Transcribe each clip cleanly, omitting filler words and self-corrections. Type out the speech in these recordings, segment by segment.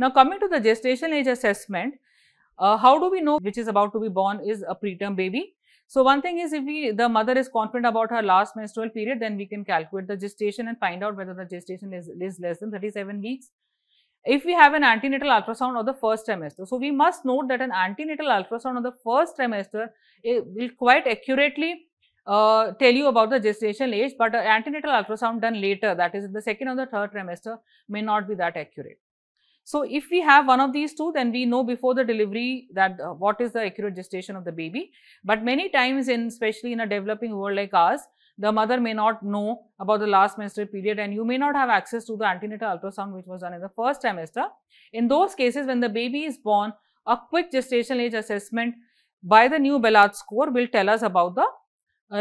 Now coming to the gestation age assessment, how do we know which is about to be born is a preterm baby? So one thing is, if the mother is confident about her last menstrual period, then we can calculate the gestation and find out whether the gestation is less than 37 weeks. If we have an antenatal ultrasound of the first trimester, so we must note that an antenatal ultrasound of the first trimester will quite accurately tell you about the gestational age, but an antenatal ultrasound done later, that is in the second or the third trimester, may not be that accurate. So if we have one of these two, then we know before the delivery that what is the accurate gestation of the baby. But many times, especially in a developing world like ours, the mother may not know about the last menstrual period, and you may not have access to the antenatal ultrasound which was done in the first trimester. In those cases, when the baby is born, a quick gestational age assessment by the New Ballard score will tell us about the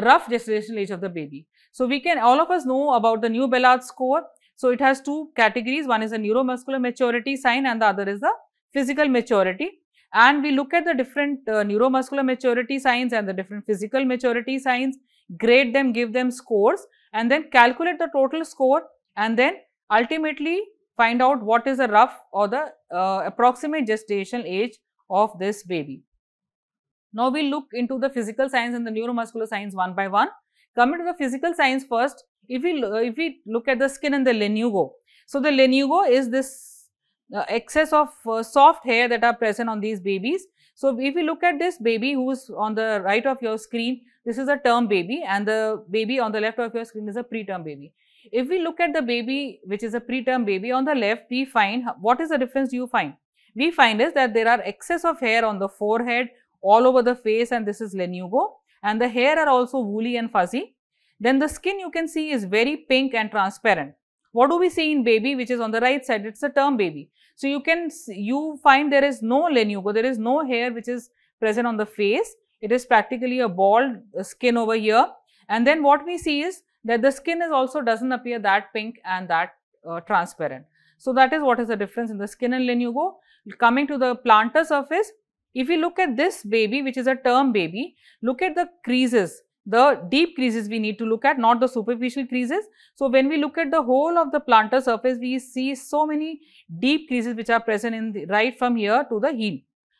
rough gestational age of the baby. So we can, all of us know about the New Ballard score. So it has two categories, one is the neuromuscular maturity sign and the other is the physical maturity. And we look at the different neuromuscular maturity signs and the different physical maturity signs, grade them, give them scores, and then calculate the total score, and then ultimately find out what is the rough or the approximate gestational age of this baby. Now we look into the physical signs and the neuromuscular signs one by one. Coming to the physical signs first, if we look at the skin and the lanugo. So the lanugo is this excess of soft hair that are present on these babies. So if we look at this baby who is on the right of your screen, this is a term baby, and the baby on the left of your screen is a preterm baby. If we look at the baby which is a preterm baby on the left, we find, what is the difference you find? We find is that there are excess of hair on the forehead, all over the face, and this is lanugo, and the hair are also woolly and fuzzy. Then the skin you can see is very pink and transparent. What do we see in baby which is on the right side? It's a term baby. So you find there is no lanugo, there is no hair which is present on the face. It is practically a bald skin over here. And then what we see is that the skin is also doesn't appear that pink and that transparent. So that is what is the difference in the skin and lanugo. Coming to the plantar surface, if you look at this baby which is a term baby, look at the creases. The deep creases we need to look at, not the superficial creases. So when we look at the whole of the plantar surface, we see so many deep creases which are present in the, right from here to the heel.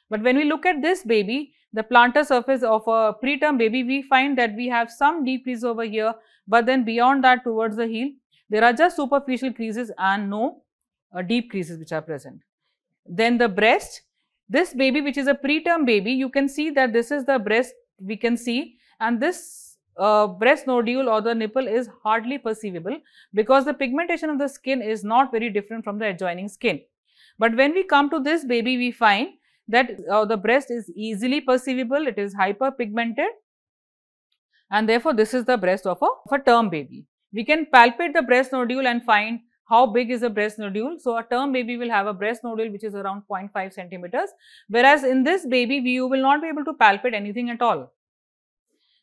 But when we look at this baby, the plantar surface of a preterm baby, we find that we have some deep creases over here, but then beyond that towards the heel, there are just superficial creases and no deep creases which are present. Then the breast, this baby which is a preterm baby, you can see that this is the breast we can see, and this breast nodule or the nipple is hardly perceivable because the pigmentation of the skin is not very different from the adjoining skin. But when we come to this baby, we find that the breast is easily perceivable, it is hyperpigmented, and therefore this is the breast of a term baby. We can palpate the breast nodule and find how big is the breast nodule. So a term baby will have a breast nodule which is around 0.5 centimeters, whereas in this baby you will not be able to palpate anything at all.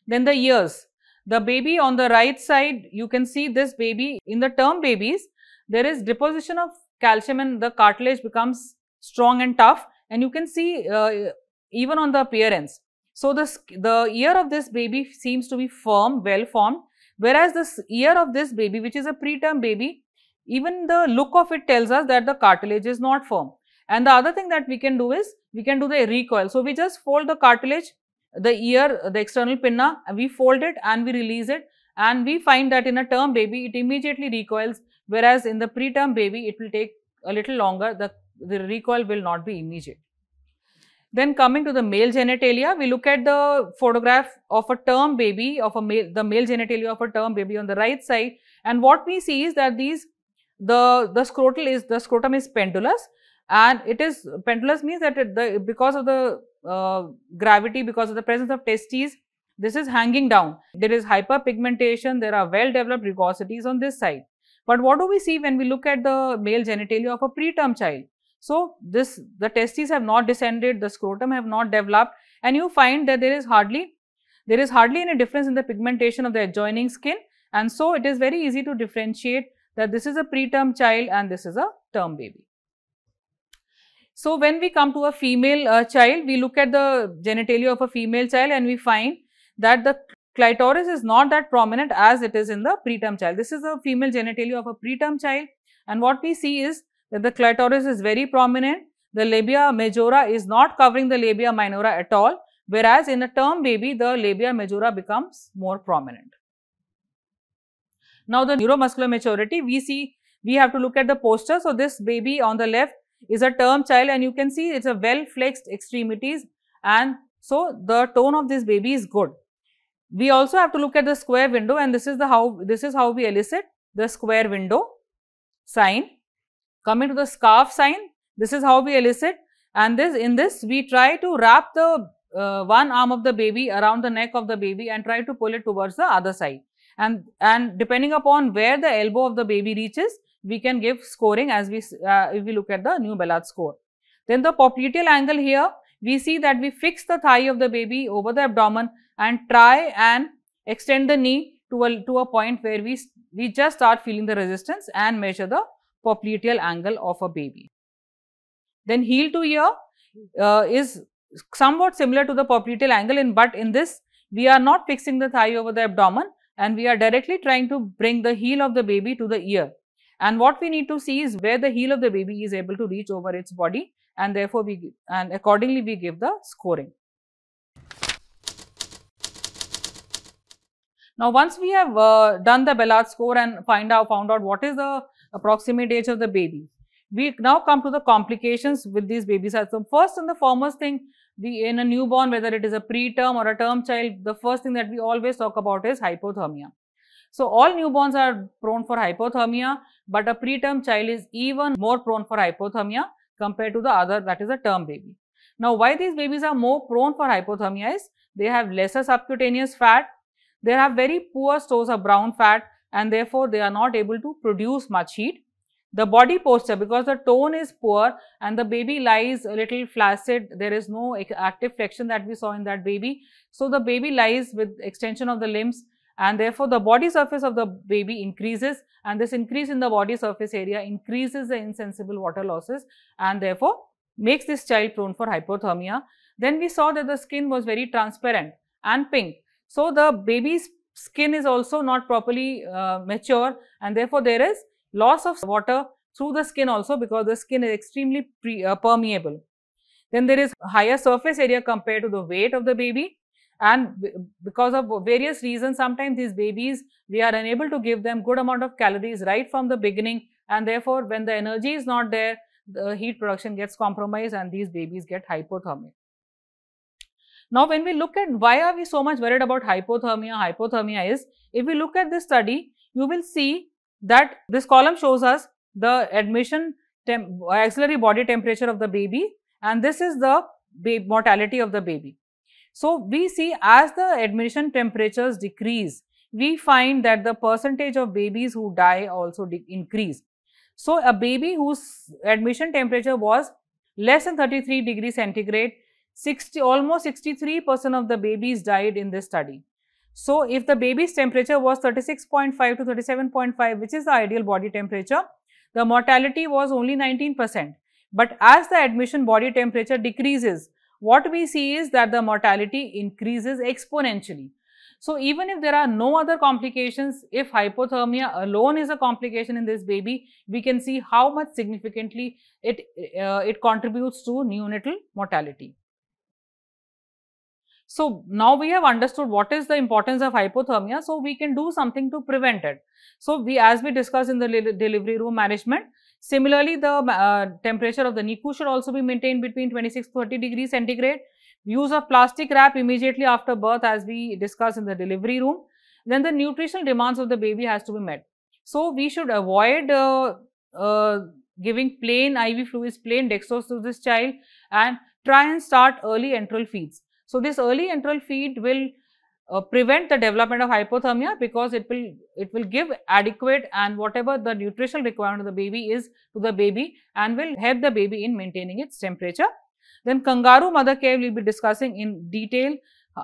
Then the ears. The baby on the right side, you can see this baby. In the term babies, there is deposition of calcium and the cartilage becomes strong and tough, and you can see even on the appearance. So the ear of this baby seems to be firm, well formed, whereas this ear of this baby, which is a preterm baby, even the look of it tells us that the cartilage is not firm. And the other thing that we can do is, we can do the recoil. So we just fold the cartilage, the ear, the external pinna, we fold it and we release it, and we find that in a term baby it immediately recoils, whereas in the preterm baby it will take a little longer, the recoil will not be immediate. Then coming to the male genitalia, we look at the photograph of a term baby, of the male genitalia of a term baby on the right side, and what we see is that the scrotum is pendulous, and it is pendulous means that because of the gravity, because of the presence of testes, this is hanging down. There is hyperpigmentation, there are well developed rugosities on this side. But what do we see when we look at the male genitalia of a preterm child? So the testes have not descended, the scrotum have not developed, and you find that there is hardly any difference in the pigmentation of the adjoining skin, and so it is very easy to differentiate that this is a preterm child and this is a term baby. So when we come to a female child, we look at the genitalia of a female child and we find that the clitoris is not that prominent as it is in the preterm child. This is a female genitalia of a preterm child, and what we see is that the clitoris is very prominent. The labia majora is not covering the labia minora at all, whereas in a term baby, the labia majora becomes more prominent. Now, the neuromuscular maturity, we have to look at the posture. So, this baby on the left is a term child, and you can see it's a well flexed extremities, and so the tone of this baby is good. We also have to look at the square window, and this is how we elicit the square window sign. Coming to the scarf sign, this is how we elicit, and in this we try to wrap the one arm of the baby around the neck of the baby and try to pull it towards the other side. And depending upon where the elbow of the baby reaches, we can give scoring as if we look at the New Ballard score. Then the popliteal angle here, we see that we fix the thigh of the baby over the abdomen and try and extend the knee to a point where we just start feeling the resistance and measure the popliteal angle of a baby. Then heel to ear is somewhat similar to the popliteal angle, but in this we are not fixing the thigh over the abdomen, and we are directly trying to bring the heel of the baby to the ear. And what we need to see is where the heel of the baby is able to reach over its body, and therefore accordingly we give the scoring. Now, once we have done the Ballard score and found out what is the approximate age of the baby, we now come to the complications with these babies. So, first and the foremost thing, in a newborn, whether it is a preterm or a term child, the first thing that we always talk about is hypothermia. So, all newborns are prone for hypothermia, but a preterm child is even more prone for hypothermia compared to the other, that is a term baby. Now, why these babies are more prone for hypothermia is they have lesser subcutaneous fat, they have very poor stores of brown fat, and therefore they are not able to produce much heat. The body posture, because the tone is poor and the baby lies a little flaccid, there is no active flexion that we saw in that baby. So, the baby lies with extension of the limbs, and therefore the body surface of the baby increases, and this increase in the body surface area increases the insensible water losses, and therefore makes this child prone for hypothermia. Then we saw that the skin was very transparent and pink. So, the baby's skin is also not properly mature, and therefore there is loss of water through the skin also, because the skin is extremely permeable. Then there is higher surface area compared to the weight of the baby, and because of various reasons, sometimes these babies, we are unable to give them good amount of calories right from the beginning, and therefore when the energy is not there, the heat production gets compromised and these babies get hypothermic. Now, when we look at why are we so much worried about hypothermia is, if we look at this study, you will see that this column shows us the admission axillary body temperature of the baby, and this is the mortality of the baby. So, we see as the admission temperatures decrease, we find that the percentage of babies who die also increase. So, a baby whose admission temperature was less than 33 degrees centigrade, almost 63% of the babies died in this study. So, if the baby's temperature was 36.5 to 37.5, which is the ideal body temperature, the mortality was only 19%. But as the admission body temperature decreases, what we see is that the mortality increases exponentially. So, even if there are no other complications, if hypothermia alone is a complication in this baby, we can see how much significantly it contributes to neonatal mortality. So, now we have understood what is the importance of hypothermia, so we can do something to prevent it. So, as we discussed in the delivery room management, similarly the temperature of the NICU should also be maintained between 26 to 30 degrees centigrade. Use of plastic wrap immediately after birth, as we discussed in the delivery room. Then the nutritional demands of the baby has to be met. So, we should avoid giving plain IV fluids, plain dextrose to this child, and try and start early enteral feeds. So, this early enteral feed will prevent the development of hypothermia, because it will give adequate and whatever the nutritional requirement of the baby is to the baby, and will help the baby in maintaining its temperature. Then kangaroo mother care, we will be discussing in detail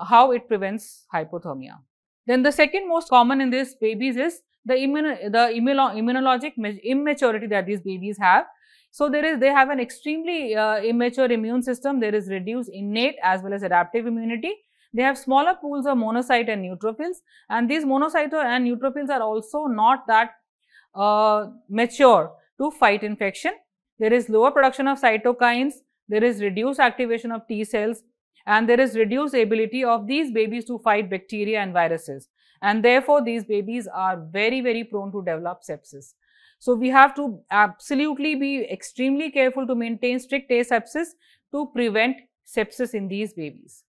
how it prevents hypothermia. Then the second most common in these babies is the immunologic immaturity that these babies have. So, they have an extremely immature immune system. There is reduced innate as well as adaptive immunity. They have smaller pools of monocyte and neutrophils, and these monocytes and neutrophils are also not that mature to fight infection. there is lower production of cytokines, there is reduced activation of T cells, and there is reduced ability of these babies to fight bacteria and viruses. And therefore, these babies are very, very prone to develop sepsis. So, we have to absolutely be extremely careful to maintain strict asepsis to prevent sepsis in these babies.